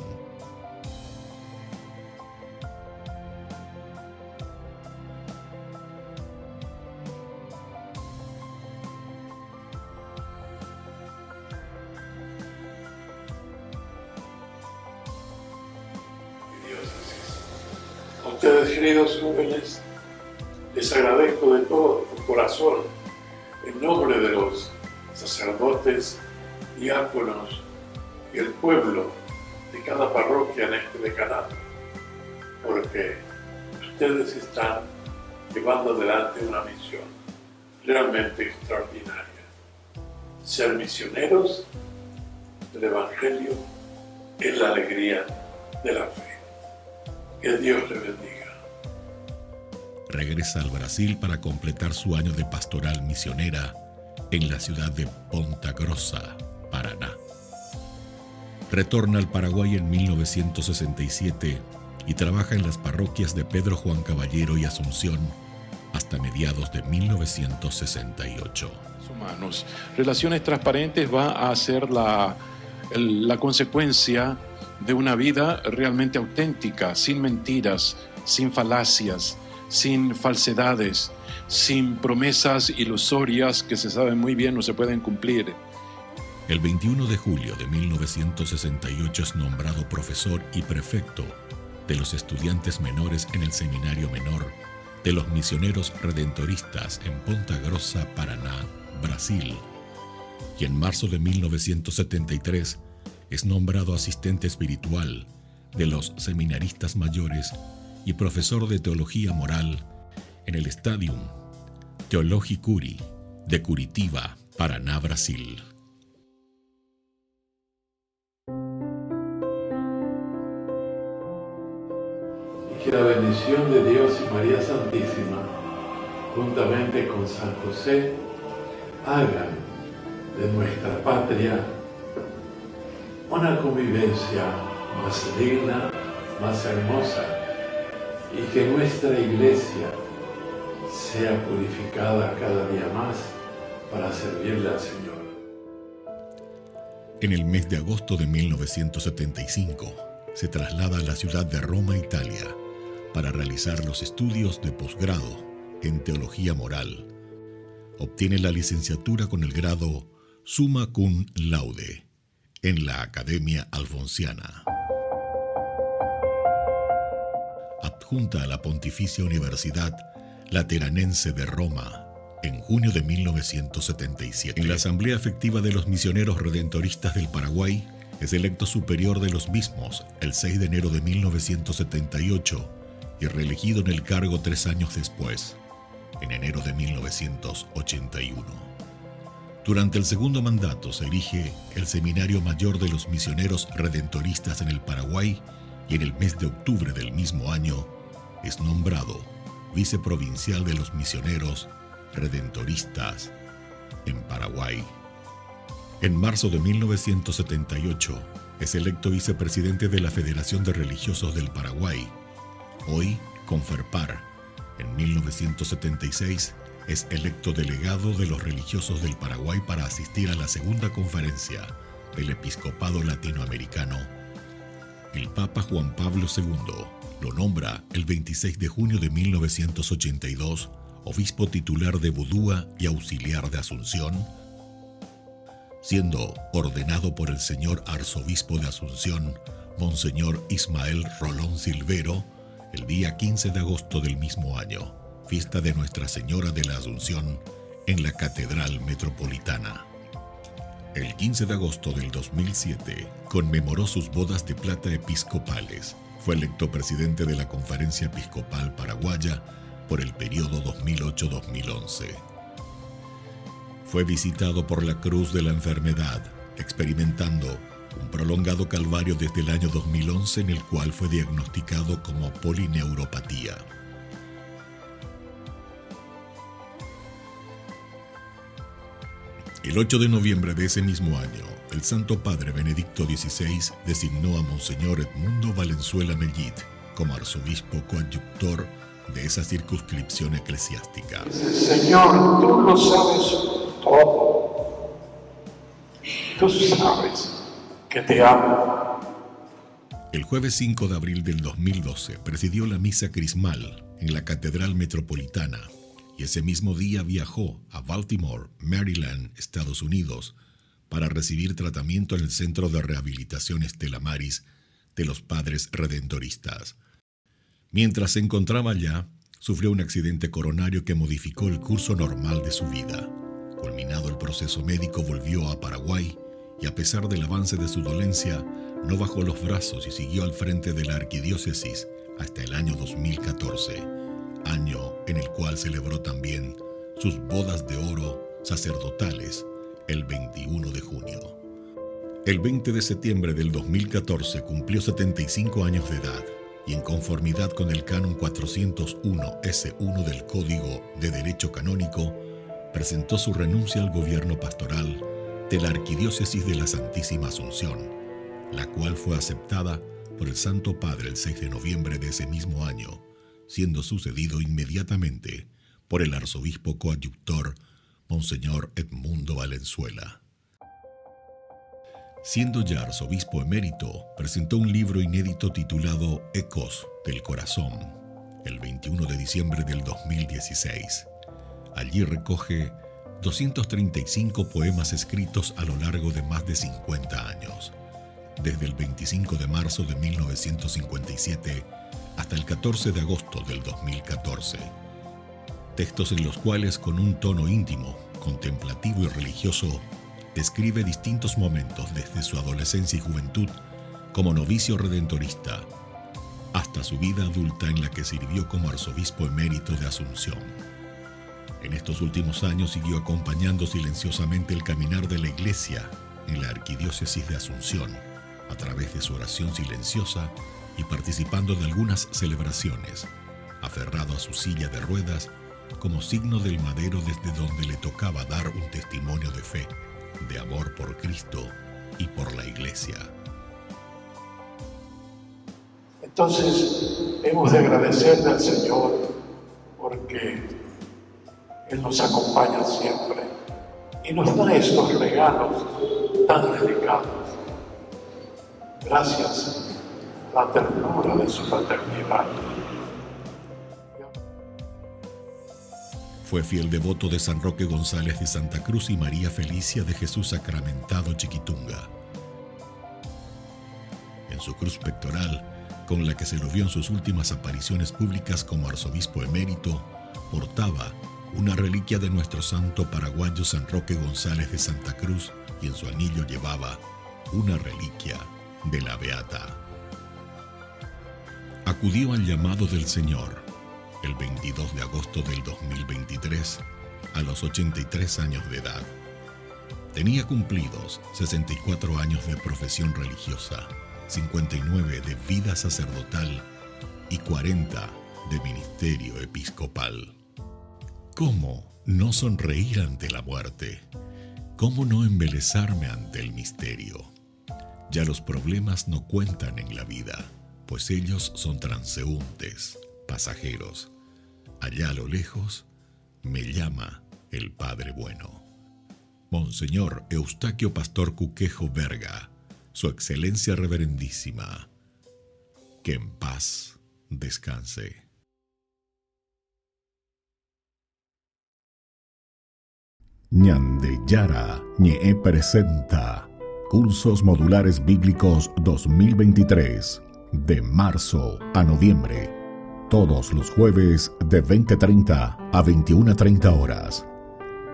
S11: A ustedes, queridos jóvenes, les agradezco de todo corazón, en nombre de los sacerdotes, diáconos y el pueblo de cada parroquia en este decanato, porque ustedes están llevando adelante una misión realmente extraordinaria. Ser misioneros del Evangelio es la alegría de la fe. Que Dios les bendiga.
S5: Regresa al Brasil para completar su año de pastoral misionera en la ciudad de Ponta Grossa, Paraná. Retorna al Paraguay en 1967 y trabaja en las parroquias de Pedro Juan Caballero y Asunción hasta mediados de 1968.
S11: Humanos. Relaciones Transparentes va a ser la consecuencia de una vida realmente auténtica, sin mentiras, sin falacias, sin falsedades, sin promesas ilusorias que se sabe muy bien no se pueden cumplir.
S5: El 21 de julio de 1968 es nombrado profesor y prefecto de los estudiantes menores en el Seminario Menor de los Misioneros Redentoristas en Ponta Grossa, Paraná, Brasil. Y en marzo de 1973 es nombrado asistente espiritual de los seminaristas mayores y profesor de teología moral en el Stadium Theologicuri de Curitiba, Paraná, Brasil.
S11: Y que la bendición de Dios y María Santísima, juntamente con San José, hagan de nuestra patria una convivencia más digna, más hermosa, y que nuestra iglesia sea purificada cada día más para servirle al Señor.
S5: En el mes de agosto de 1975, se traslada a la ciudad de Roma, Italia, para realizar los estudios de posgrado en Teología Moral. Obtiene la licenciatura con el grado Summa Cum Laude en la Academia Alfonsiana. Adjunta a la Pontificia Universidad Lateranense de Roma en junio de 1977. En la Asamblea Efectiva de los Misioneros Redentoristas del Paraguay, es electo superior de los mismos el 6 de enero de 1978 y reelegido en el cargo 3 años después, en enero de 1981. Durante el segundo mandato se erige el Seminario Mayor de los Misioneros Redentoristas en el Paraguay y en el mes de octubre del mismo año es nombrado viceprovincial de los misioneros redentoristas en Paraguay. En marzo de 1978 es electo vicepresidente de la Federación de Religiosos del Paraguay, hoy Conferpar. En 1976 es electo delegado de los religiosos del Paraguay para asistir a la segunda conferencia del Episcopado Latinoamericano. El Papa Juan Pablo II lo nombra el 26 de junio de 1982 obispo titular de Budúa y auxiliar de Asunción, siendo ordenado por el señor arzobispo de Asunción, Monseñor Ismael Rolón Silvero, el día 15 de agosto del mismo año, fiesta de Nuestra Señora de la Asunción en la Catedral Metropolitana. El 15 de agosto del 2007 conmemoró sus bodas de plata episcopales. Fue electo presidente de la Conferencia Episcopal Paraguaya por el periodo 2008-2011. Fue visitado por la cruz de la enfermedad, experimentando un prolongado calvario desde el año 2011 en el cual fue diagnosticado como polineuropatía. El 8 de noviembre de ese mismo año, el Santo Padre Benedicto XVI designó a Monseñor Edmundo Valenzuela Mellit como arzobispo coadjutor de esa circunscripción eclesiástica.
S11: Señor, tú lo sabes todo. Tú sabes que te amo.
S5: El jueves 5 de abril del 2012 presidió la misa crismal en la Catedral Metropolitana y ese mismo día viajó a Baltimore, Maryland, Estados Unidos, para recibir tratamiento en el Centro de Rehabilitación Stella Maris de los Padres Redentoristas. Mientras se encontraba allá, sufrió un accidente coronario que modificó el curso normal de su vida. Culminado el proceso médico, volvió a Paraguay y, a pesar del avance de su dolencia, no bajó los brazos y siguió al frente de la arquidiócesis hasta el año 2014, año en el cual celebró también sus bodas de oro sacerdotales el 21 de junio. El 20 de septiembre del 2014 cumplió 75 años de edad y, en conformidad con el Canon 401-S1 del Código de Derecho Canónico, presentó su renuncia al gobierno pastoral de la Arquidiócesis de la Santísima Asunción, la cual fue aceptada por el Santo Padre el 6 de noviembre de ese mismo año, siendo sucedido inmediatamente por el arzobispo coadjutor Monseñor Edmundo Valenzuela. Siendo ya arzobispo emérito, presentó un libro inédito titulado Ecos del Corazón, el 21 de diciembre del 2016. Allí recoge 235 poemas escritos a lo largo de más de 50 años, desde el 25 de marzo de 1957 hasta el 14 de agosto del 2014. Textos en los cuales, con un tono íntimo, contemplativo y religioso, describe distintos momentos desde su adolescencia y juventud como novicio redentorista hasta su vida adulta en la que sirvió como arzobispo emérito de Asunción. En estos últimos años siguió acompañando silenciosamente el caminar de la Iglesia en la Arquidiócesis de Asunción a través de su oración silenciosa y participando de algunas celebraciones, aferrado a su silla de ruedas como signo del madero desde donde le tocaba dar un testimonio de fe, de amor por Cristo y por la Iglesia.
S11: Entonces, hemos de agradecerle al Señor porque Él nos acompaña siempre y nos da estos regalos tan delicados. Gracias a la ternura de su paternidad.
S5: Fue fiel devoto de San Roque González de Santa Cruz y María Felicia de Jesús Sacramentado Chiquitunga. En su cruz pectoral, con la que se lo vio en sus últimas apariciones públicas como arzobispo emérito, portaba una reliquia de nuestro santo paraguayo San Roque González de Santa Cruz y en su anillo llevaba una reliquia de la Beata. Acudió al llamado del Señor el 22 de agosto del 2023, a los 83 años de edad. Tenía cumplidos 64 años de profesión religiosa, 59 de vida sacerdotal y 40 de ministerio episcopal. ¿Cómo no sonreír ante la muerte? ¿Cómo no embelezarme ante el misterio? Ya los problemas no cuentan en la vida, pues ellos son transeúntes, pasajeros. Allá a lo lejos me llama el Padre Bueno. Monseñor Eustaquio Pastor Cuquejo Verga, Su Excelencia Reverendísima, que en paz descanse. Ñande Yara Ñe presenta Cursos Modulares Bíblicos 2023, de marzo a noviembre. Todos los jueves de 20:30 a 21:30 horas.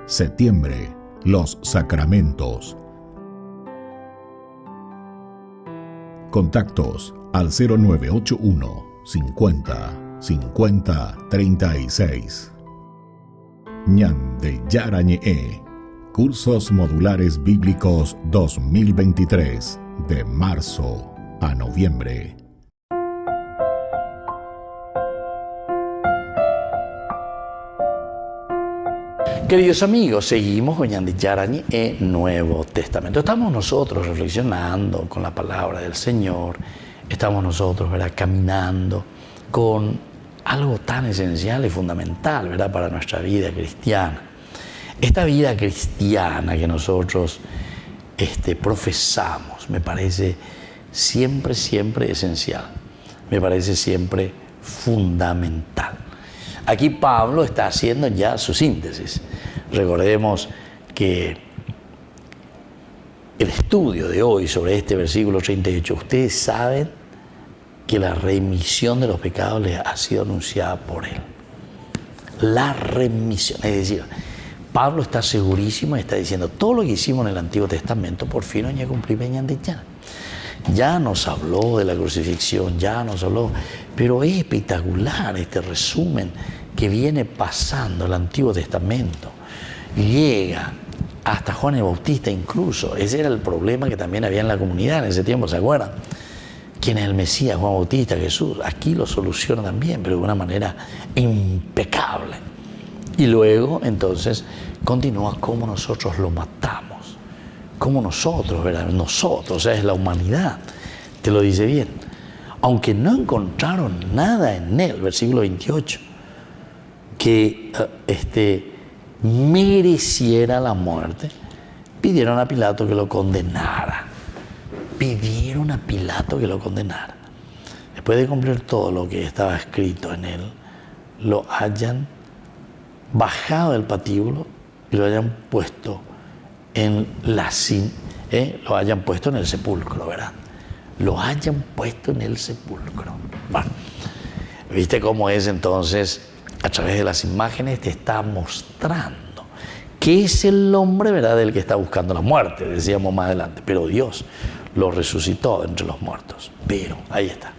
S5: Septiembre, los sacramentos. Contactos al 0981 50 50 36. Ñande Yarañe, Cursos Modulares Bíblicos 2023, de marzo a noviembre.
S1: Queridos amigos, seguimos con Ñande Yarañe en Nuevo Testamento. Estamos nosotros reflexionando con la palabra del Señor. Estamos nosotros, ¿verdad?, caminando con algo tan esencial y fundamental, ¿verdad?, para nuestra vida cristiana. Esta vida cristiana que nosotros profesamos me parece siempre esencial. Me parece siempre fundamental. Aquí Pablo está haciendo ya su síntesis. Recordemos que el estudio de hoy sobre este versículo 38, ustedes saben que la remisión de los pecados les ha sido anunciada por él. La remisión, es decir, Pablo está segurísimo y está diciendo todo lo que hicimos en el Antiguo Testamento por fin hoy cumplí ya nos habló de la crucifixión, ya nos habló, pero es espectacular este resumen que viene pasando el Antiguo Testamento. Llega hasta Juan el Bautista incluso. Ese era el problema que también había en la comunidad en ese tiempo, ¿se acuerdan? ¿Quién es el Mesías? Juan Bautista, Jesús. Aquí lo soluciona también, pero de una manera impecable. Y luego, entonces, continúa cómo nosotros lo matamos. Cómo nosotros, ¿verdad? Nosotros, o sea, es la humanidad. Te lo dice bien. Aunque no encontraron nada en él, versículo 28, que mereciera la muerte, pidieron a Pilato que lo condenara. Pidieron a Pilato que lo condenara. Después de cumplir todo lo que estaba escrito en él, lo hayan bajado del patíbulo y lo hayan puesto en lo hayan puesto en el sepulcro, ¿verdad? Lo hayan puesto en el sepulcro. Bueno, ¿viste cómo es entonces? A través de las imágenes te está mostrando que es el hombre, ¿verdad?, del que está buscando la muerte, decíamos más adelante, pero Dios lo resucitó de entre los muertos. Pero, ahí está.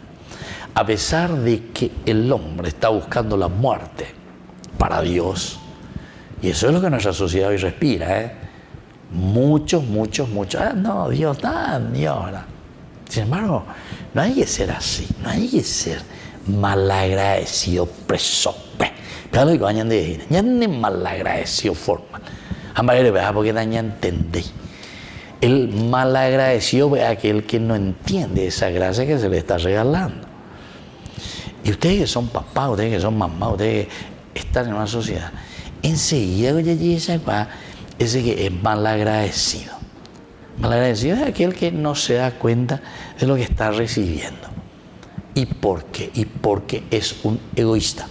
S1: A pesar de que el hombre está buscando la muerte para Dios, y eso es lo que nuestra sociedad hoy respira, muchos, no, Dios, ¿verdad? Sin embargo, no hay que ser así, no hay que ser malagradecido, presope. Claro que vayan de decir, ya no es malagradecido formal. Porque ya entendí. El malagradecido es aquel que no entiende esa gracia que se le está regalando. Y ustedes que son papás, ustedes que son mamás, ustedes que están en una sociedad, enseguida ese que es malagradecido. Malagradecido es aquel que no se da cuenta de lo que está recibiendo. ¿Y por qué? Y porque es un egoísta.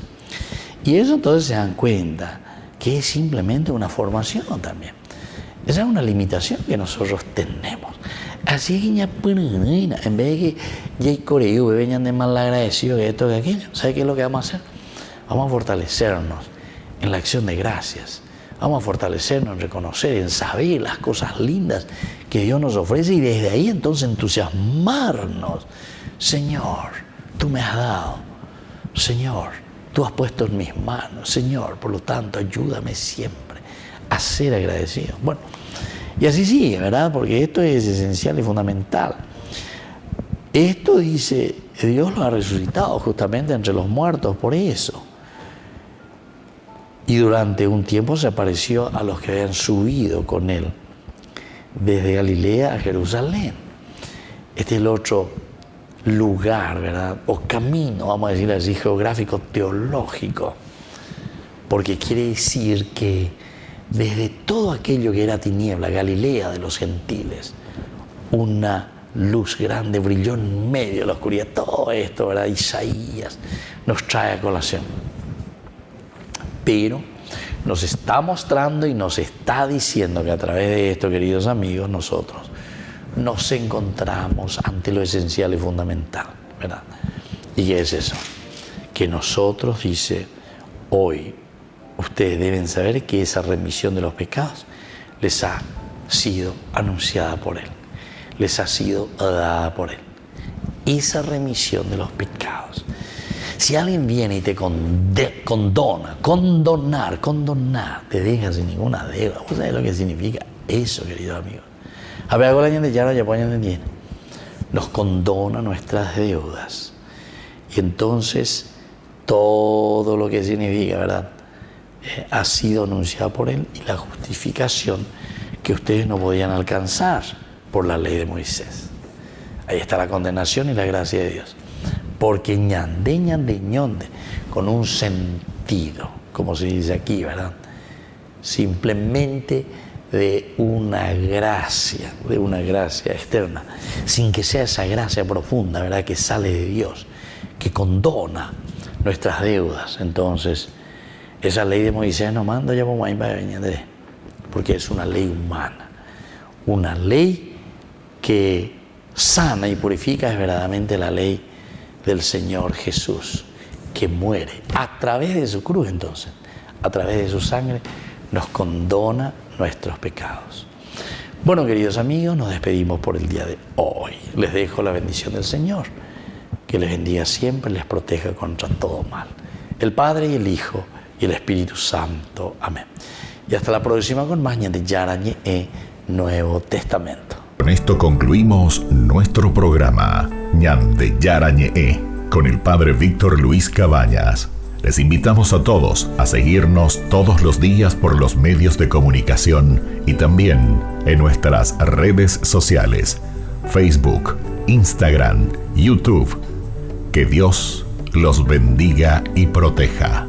S1: Y eso entonces se dan cuenta que es simplemente una formación también. Esa es una limitación que nosotros tenemos. Así que ya, en vez de que ya coreo vengan de malagradecido que esto que aquello, ¿sabe qué es lo que vamos a hacer? Vamos a fortalecernos en la acción de gracias. Vamos a fortalecernos en reconocer, en saber las cosas lindas que Dios nos ofrece y desde ahí entonces entusiasmarnos. Señor, tú me has dado. Señor, tú has puesto en mis manos. Señor, por lo tanto, ayúdame siempre a ser agradecido. Bueno, y así sigue, ¿verdad? Porque esto es esencial y fundamental. Esto dice, Dios lo ha resucitado justamente entre los muertos por eso. Y durante un tiempo se apareció a los que habían subido con él desde Galilea a Jerusalén. Este es el otro lugar, ¿verdad? O camino, vamos a decir así, geográfico, teológico. Porque quiere decir que desde todo aquello que era tiniebla, Galilea de los gentiles, una luz grande brilló en medio de la oscuridad. Todo esto, ¿verdad? Isaías nos trae a colación. Pero nos está mostrando y nos está diciendo que a través de esto, queridos amigos, nosotros nos encontramos ante lo esencial y fundamental, ¿verdad? ¿Y qué es eso? Que nosotros, dice, hoy ustedes deben saber que esa remisión de los pecados les ha sido anunciada por Él, les ha sido dada por Él. Esa remisión de los pecados. Si alguien viene y te condonar, te deja sin ninguna deuda. ¿Vos sabés lo que significa eso, queridos amigos? A ver, nos condona nuestras deudas. Y entonces, todo lo que significa, ¿verdad? Ha sido anunciado por Él y la justificación que ustedes no podían alcanzar por la ley de Moisés. Ahí está la condenación y la gracia de Dios. Porque ñonde, con un sentido, como se dice aquí, ¿verdad? Simplemente de una gracia externa, sin que sea esa gracia profunda, ¿verdad? Que sale de Dios, que condona nuestras deudas. Entonces, esa ley de Moisés nos manda ya porque es una ley humana, una ley que sana y purifica, es verdaderamente la ley del Señor Jesús, que muere a través de su cruz. Entonces, a través de su sangre nos condona nuestros pecados. Bueno, queridos amigos, nos despedimos por el día de hoy. Les dejo la bendición del Señor, que les bendiga siempre, les proteja contra todo mal. El Padre y el Hijo y el Espíritu Santo. Amén. Y hasta la próxima con más de Yarañe Nuevo Testamento.
S5: Con esto concluimos nuestro programa Ñande Yarañe con el Padre Víctor Luis Cabañas. Les invitamos a todos a seguirnos todos los días por los medios de comunicación y también en nuestras redes sociales, Facebook, Instagram, YouTube. Que Dios los bendiga y proteja.